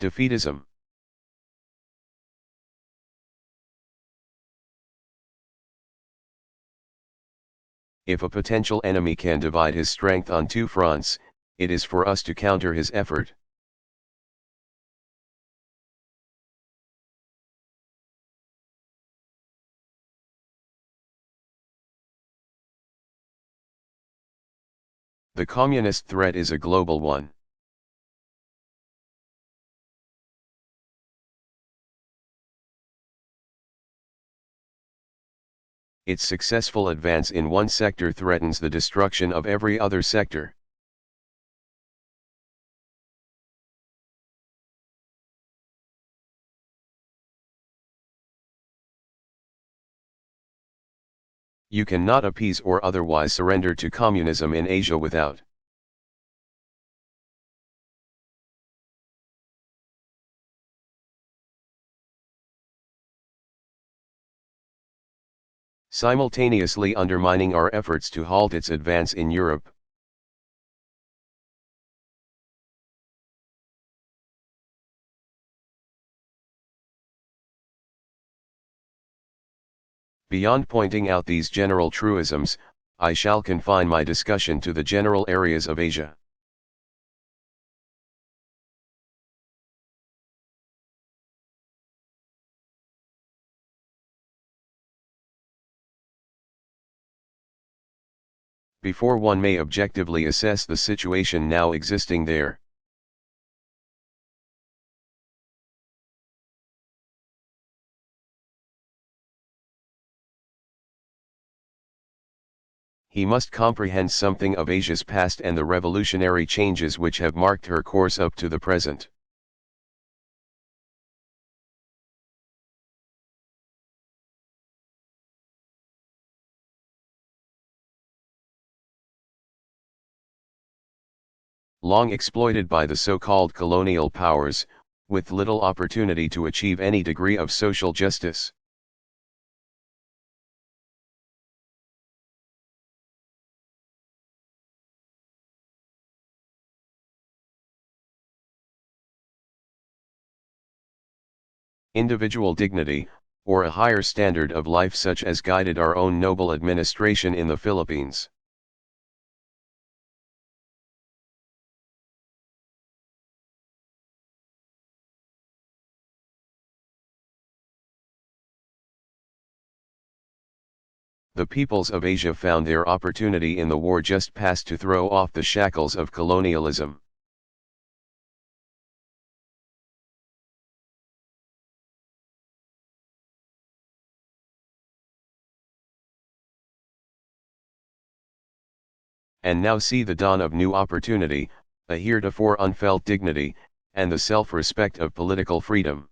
Defeatism. If a potential enemy can divide his strength on two fronts, it is for us to counter his effort. The communist threat is a global one. Its successful advance in one sector threatens the destruction of every other sector. You cannot appease or otherwise surrender to communism in Asia without simultaneously undermining our efforts to halt its advance in Europe. Beyond pointing out these general truisms, I shall confine my discussion to the general areas of Asia. Before one may objectively assess the situation now existing there, he must comprehend something of Asia's past and the revolutionary changes which have marked her course up to the present. Long exploited by the so-called colonial powers, with little opportunity to achieve any degree of social justice. Individual dignity, or a higher standard of life such as guided our own noble administration in the Philippines. The peoples of Asia found their opportunity in the war just past to throw off the shackles of colonialism. And now see the dawn of new opportunity, a heretofore unfelt dignity, and the self-respect of political freedom.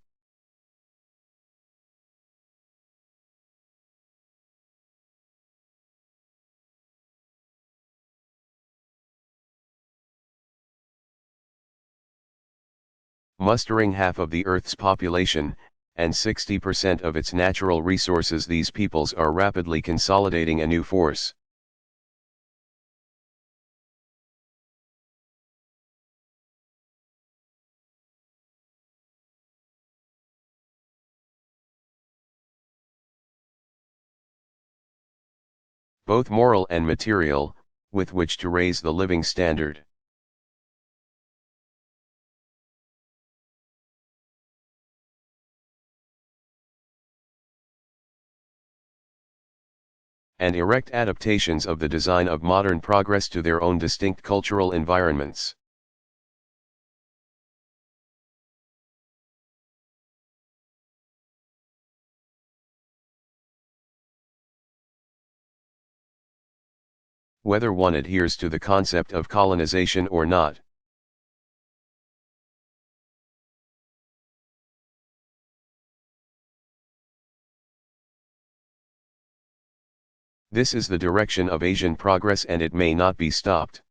Mustering half of the Earth's population, and 60% of its natural resources, these peoples are rapidly consolidating a new force. Both moral and material, with which to raise the living standard. And erect adaptations of the design of modern progress to their own distinct cultural environments. Whether one adheres to the concept of colonization or not. This is the direction of Asian progress, and it may not be stopped.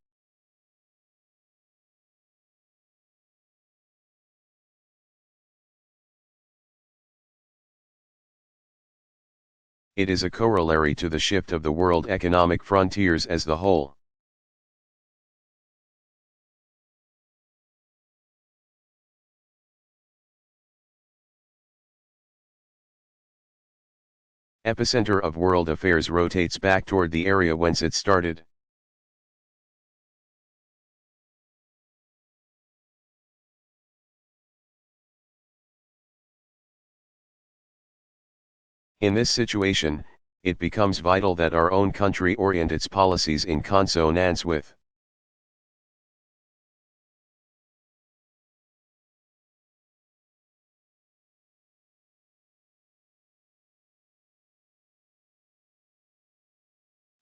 It is a corollary to the shift of the world economic frontiers as the whole. epicenter of world affairs rotates back toward the area whence it started. In this situation, it becomes vital that our own country orient its policies in consonance with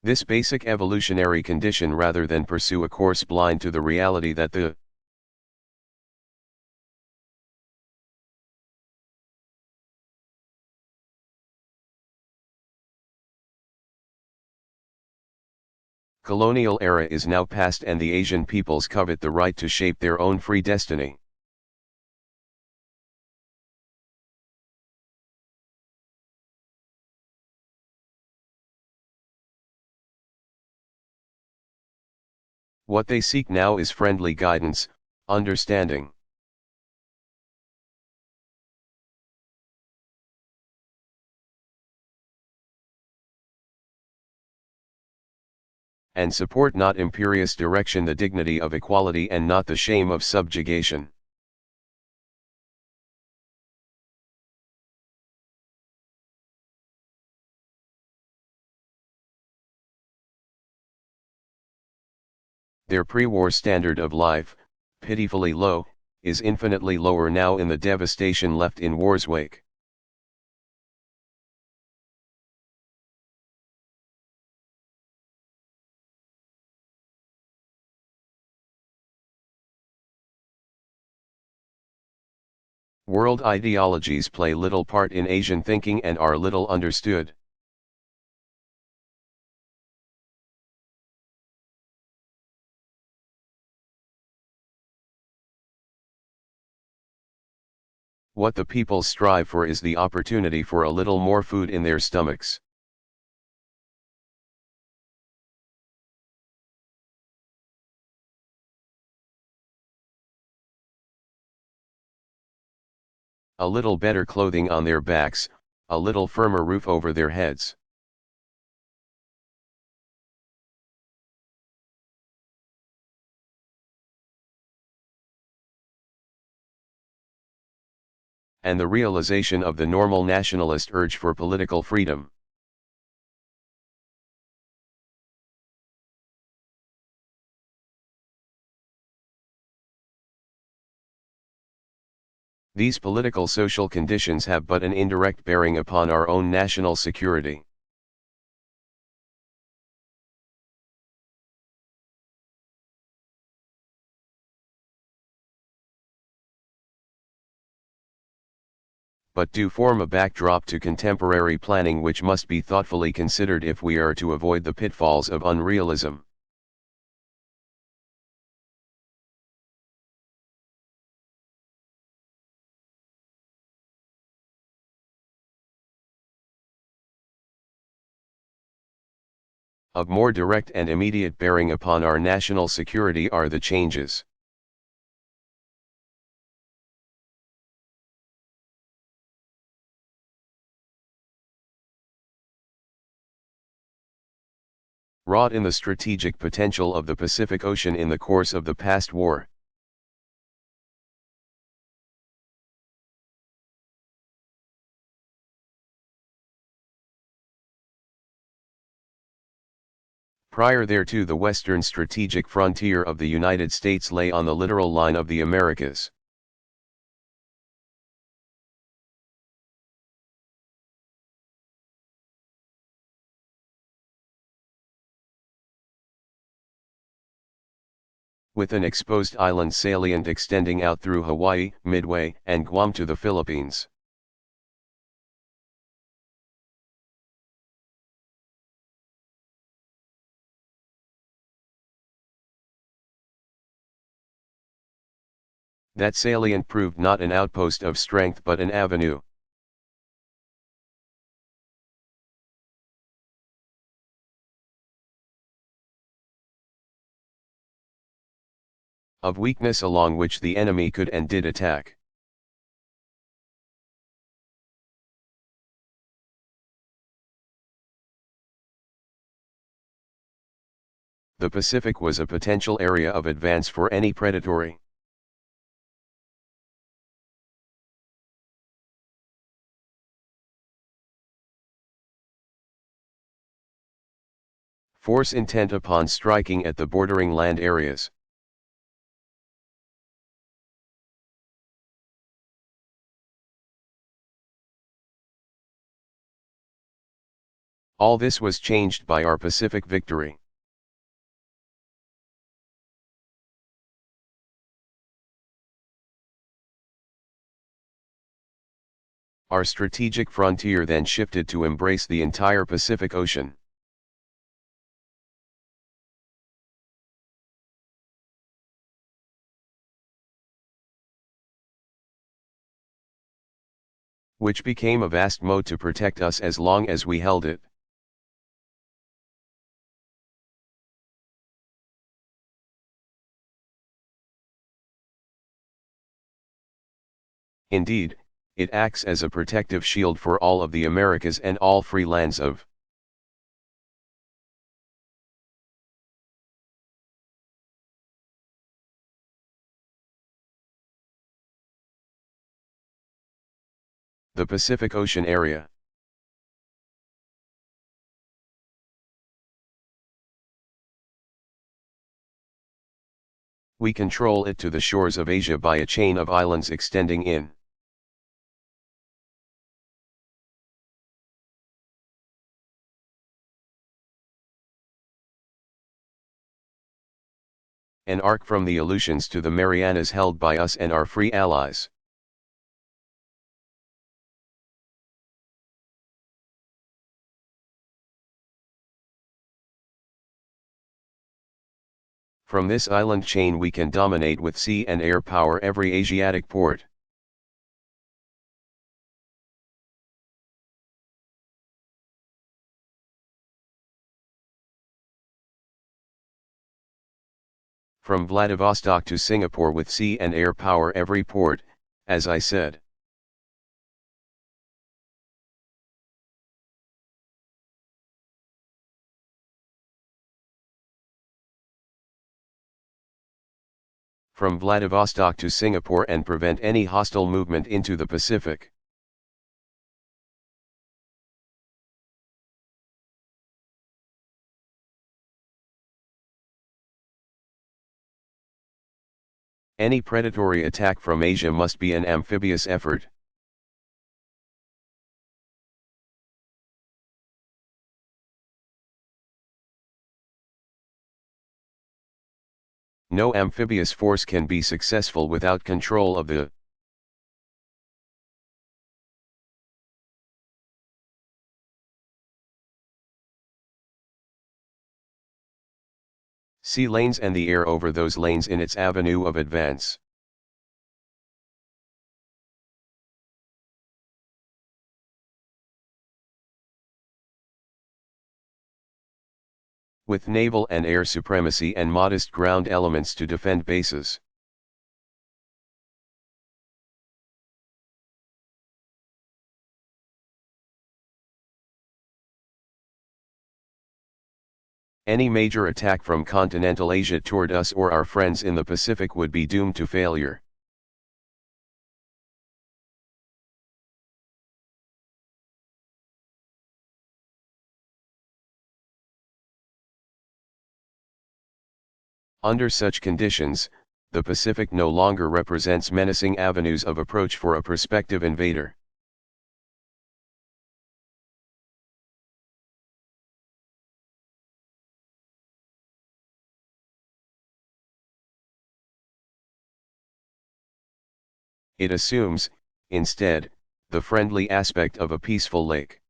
this basic evolutionary condition rather than pursue a course blind to the reality that the colonial era is now past and the Asian peoples covet the right to shape their own free destiny. What they seek now is friendly guidance, understanding, and support, not imperious direction, the dignity of equality and not the shame of subjugation. Their pre-war standard of life, pitifully low, is infinitely lower now in the devastation left in war's wake. World ideologies play little part in Asian thinking and are little understood. What the peoples strive for is the opportunity for a little more food in their stomachs. A little better clothing on their backs, a little firmer roof over their heads. And the realization of the normal nationalist urge for political freedom. These political social conditions have but an indirect bearing upon our own national security. But do form a backdrop to contemporary planning which must be thoughtfully considered if we are to avoid the pitfalls of unrealism. Of more direct and immediate bearing upon our national security are the changes wrought in the strategic potential of the Pacific Ocean in the course of the past war. Prior thereto, the western strategic frontier of the United States lay on the littoral line of the Americas. With an exposed island salient extending out through Hawaii, Midway, and Guam to the Philippines. That salient proved not an outpost of strength but an avenue of weakness along which the enemy could and did attack. The Pacific was a potential area of advance for any predatory force intent upon striking at the bordering land areas. All this was changed by our Pacific victory. Our strategic frontier then shifted to embrace the entire Pacific Ocean. Which became a vast moat to protect us as long as we held it. Indeed, it acts as a protective shield for all of the Americas and all free lands of the Pacific Ocean area. We control it to the shores of Asia by a chain of islands extending in an arc from the Aleutians to the Marianas held by us and our free allies. From this island chain we can dominate with sea and air power every Asiatic port. From Vladivostok to Singapore with sea and air power every port, as I said. From Vladivostok to Singapore and prevent any hostile movement into the Pacific. Any predatory attack from Asia must be an amphibious effort. No amphibious force can be successful without control of the sea lanes and the air over those lanes in its avenue of advance. With naval and air supremacy and modest ground elements to defend bases. Any major attack from continental Asia toward us or our friends in the Pacific would be doomed to failure. Under such conditions, the Pacific no longer represents menacing avenues of approach for a prospective invader. It assumes, instead, the friendly aspect of a peaceful lake.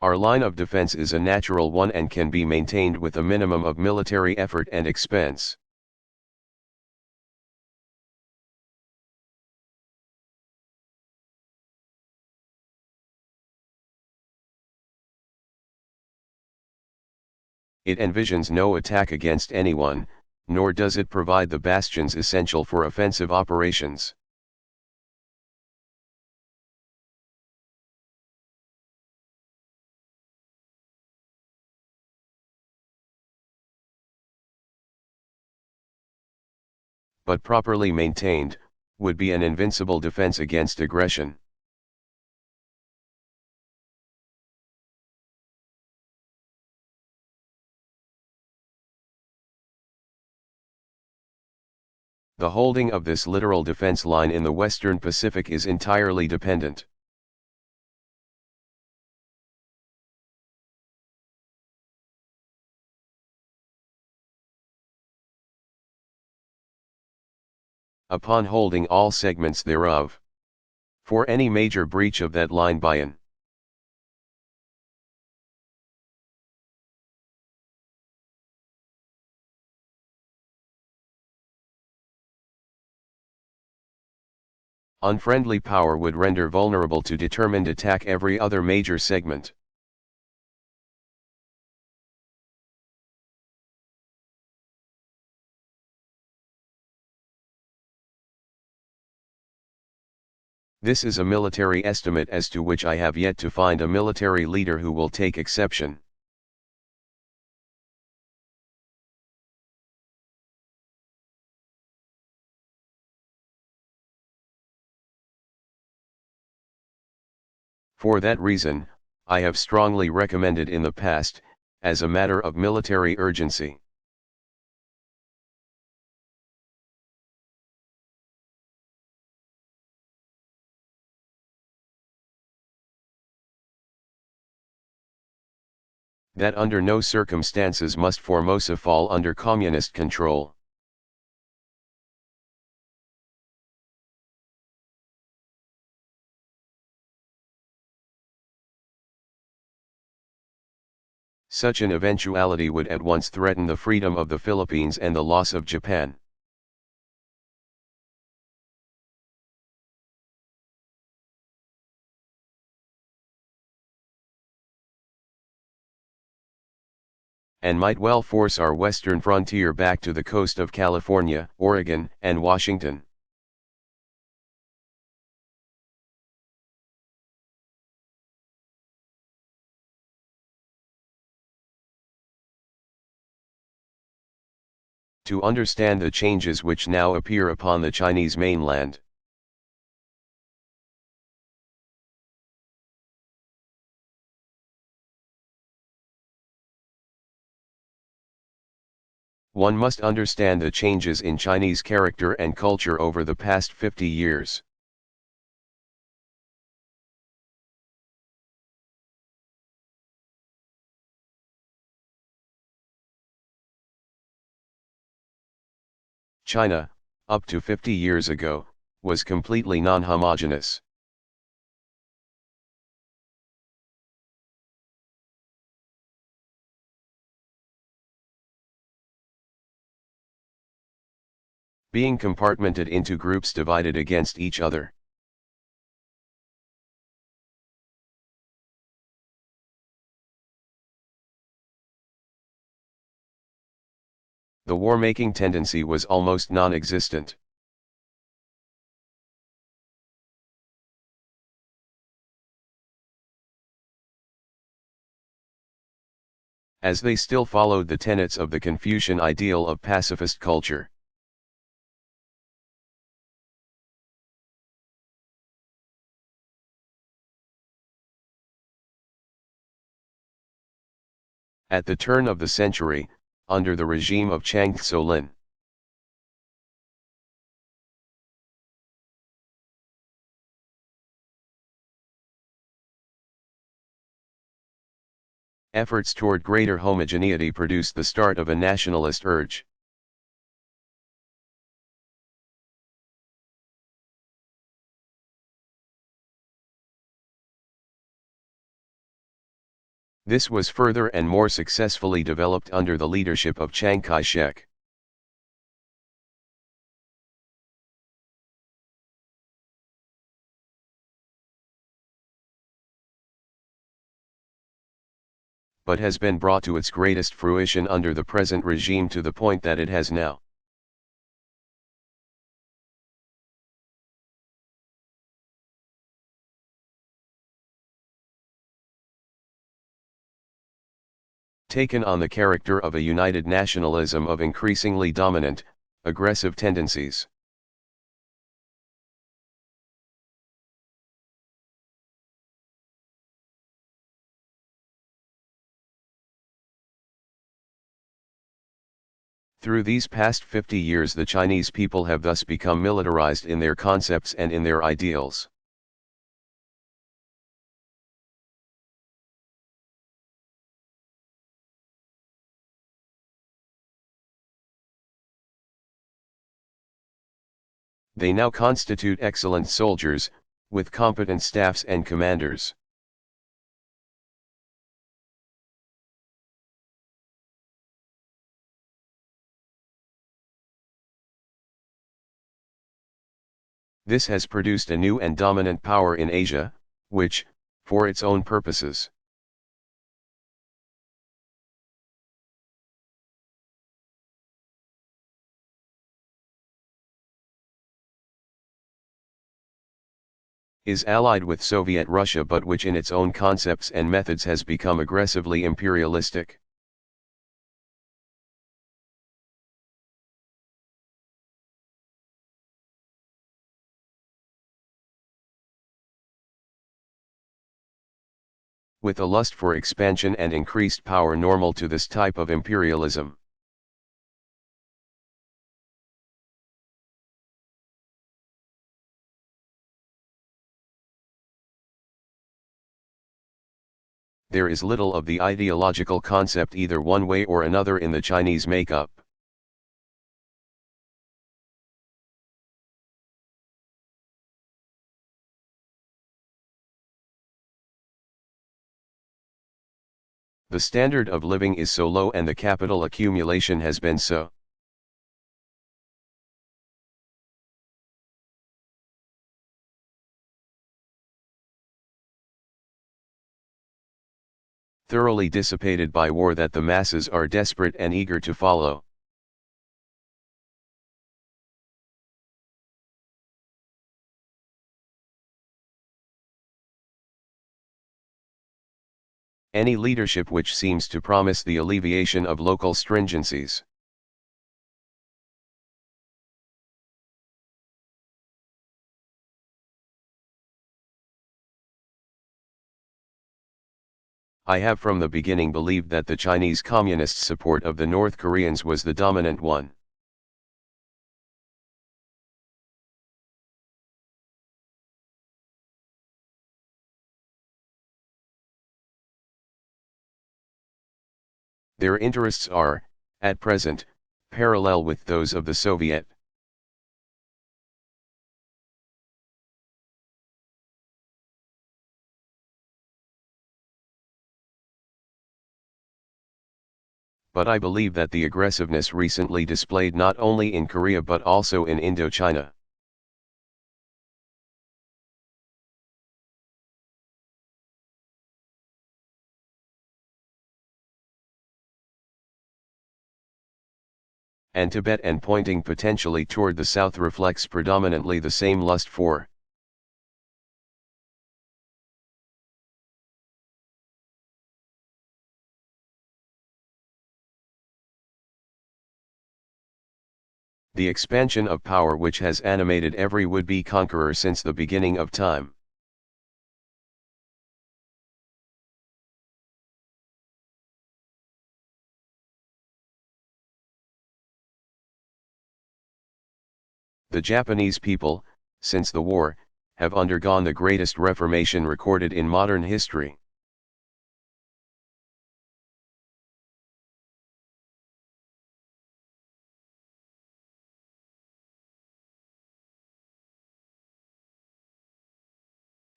Our line of defense is a natural one and can be maintained with a minimum of military effort and expense. It envisions no attack against anyone, nor does it provide the bastions essential for offensive operations. but properly maintained, would be an invincible defense against aggression. The holding of this littoral defense line in the Western Pacific is entirely dependent upon holding all segments thereof. For any major breach of that line by an unfriendly power would render vulnerable to determined attack every other major segment. This is a military estimate as to which I have yet to find a military leader who will take exception. For that reason, I have strongly recommended in the past, as a matter of military urgency, that under no circumstances must Formosa fall under communist control. Such an eventuality would at once threaten the freedom of the Philippines and the loss of Japan. And might well force our western frontier back to the coast of California, Oregon, and Washington. To understand the changes which now appear upon the Chinese mainland, one must understand the changes in Chinese character and culture over the past 50 years. China, up to 50 years ago, was completely non-homogeneous. Being compartmented into groups divided against each other. The war-making tendency was almost non-existent. As they still followed the tenets of the Confucian ideal of pacifist culture. At the turn of the century, under the regime of Chiang Tso-lin, efforts toward greater homogeneity produced the start of a nationalist urge. This was further and more successfully developed under the leadership of Chiang Kai-shek. But has been brought to its greatest fruition under the present regime to the point that it has now taken on the character of a united nationalism of increasingly dominant, Aggressive tendencies. Through these past 50 years, the Chinese people have thus become militarized in their concepts and in their ideals. They now constitute excellent soldiers, with competent staffs and commanders. This has produced a new and dominant power in Asia, which, for its own purposes, is allied with Soviet Russia, but which in its own concepts and methods has become aggressively imperialistic. With a lust for expansion and increased power normal to this type of imperialism. There is little of the ideological concept either one way or another in the Chinese makeup. The standard of living is so low and the capital accumulation has been so thoroughly dissipated by war that the masses are desperate and eager to follow. Any leadership which seems to promise the alleviation of local stringencies. I have from the beginning believed that the Chinese Communist support of the North Koreans was the dominant one. Their interests are, at present, parallel with those of the Soviet. But I believe that the aggressiveness recently displayed not only in Korea but also in Indochina, and Tibet and pointing potentially toward the south reflects predominantly the same lust for the expansion of power which has animated every would-be conqueror since the beginning of time. The Japanese people, since the war, have undergone the greatest reformation recorded in modern history.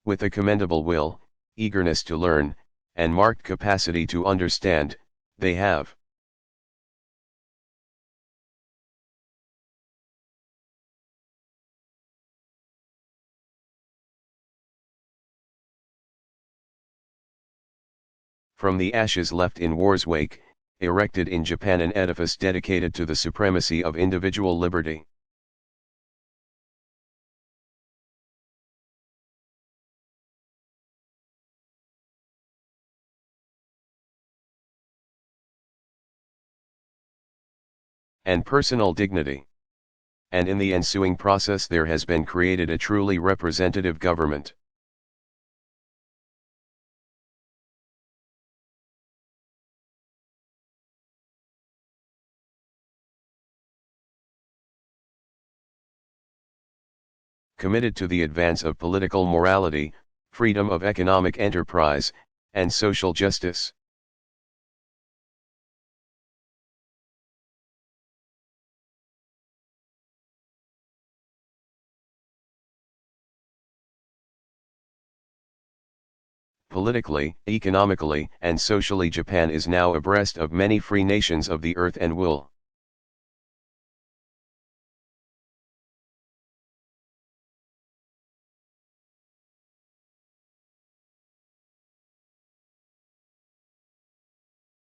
With a commendable will, eagerness to learn, and marked capacity to understand, they have from the ashes left in war's wake, erected in Japan an edifice dedicated to the supremacy of individual liberty. And personal dignity. and in the ensuing process there has been created a truly representative government. Committed to the advance of political morality, freedom of economic enterprise, and social justice. Politically, economically, and socially Japan is now abreast of many free nations of the earth and will.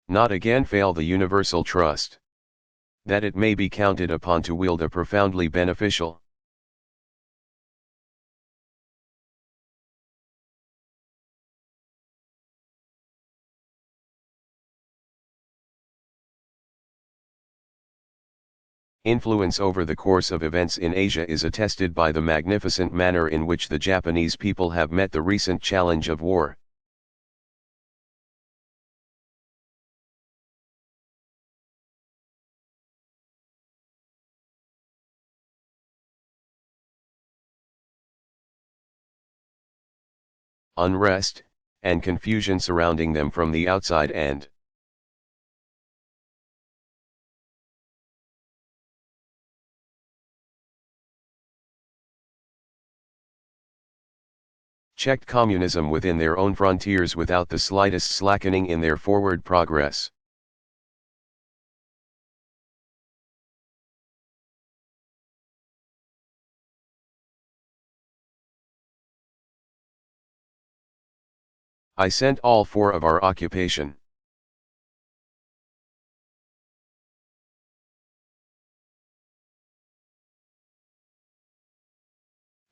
Not again fail the universal trust. That it may be counted upon to wield a profoundly beneficial, influence over the course of events in Asia is attested by the magnificent manner in which the Japanese people have met the recent challenge of war. Unrest, and confusion surrounding them from the outside and checked communism within their own frontiers without the slightest slackening in their forward progress. I sent all four of our occupation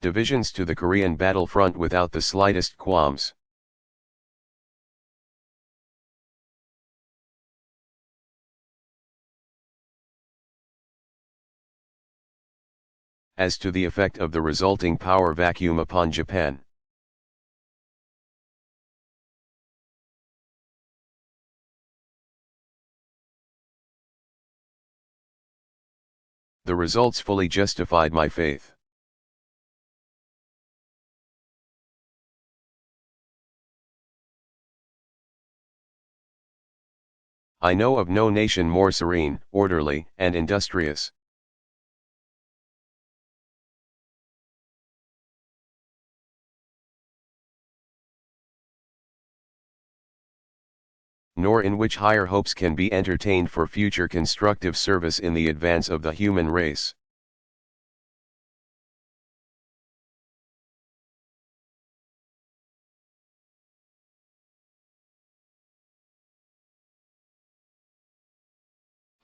divisions to the Korean battlefront without the slightest qualms. As to the effect of the resulting power vacuum upon Japan, the results fully justified my faith. I know of no nation more serene, orderly, and industrious. Nor in which higher hopes can be entertained for future constructive service in the advance of the human race.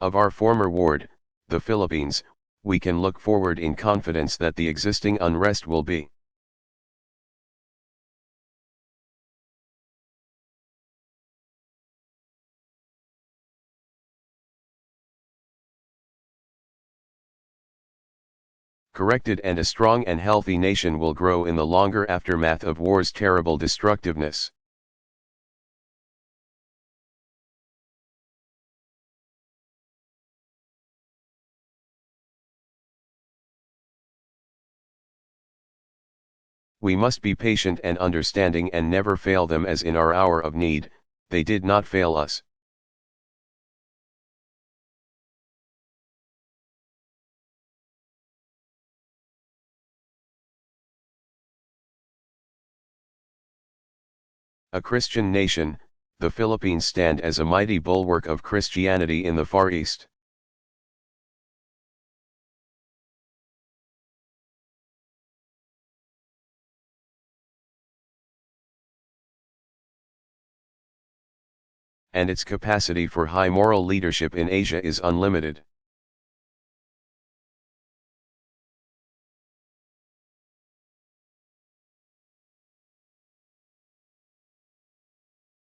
Of our former ward, the Philippines, we can look forward in confidence that the existing unrest will be corrected and a strong and healthy nation will grow in the longer aftermath of war's terrible destructiveness. We must be patient and understanding and never fail them as in our hour of need, they did not fail us. A Christian nation, the Philippines stand as a mighty bulwark of Christianity in the Far East. And its capacity for high moral leadership in Asia is unlimited.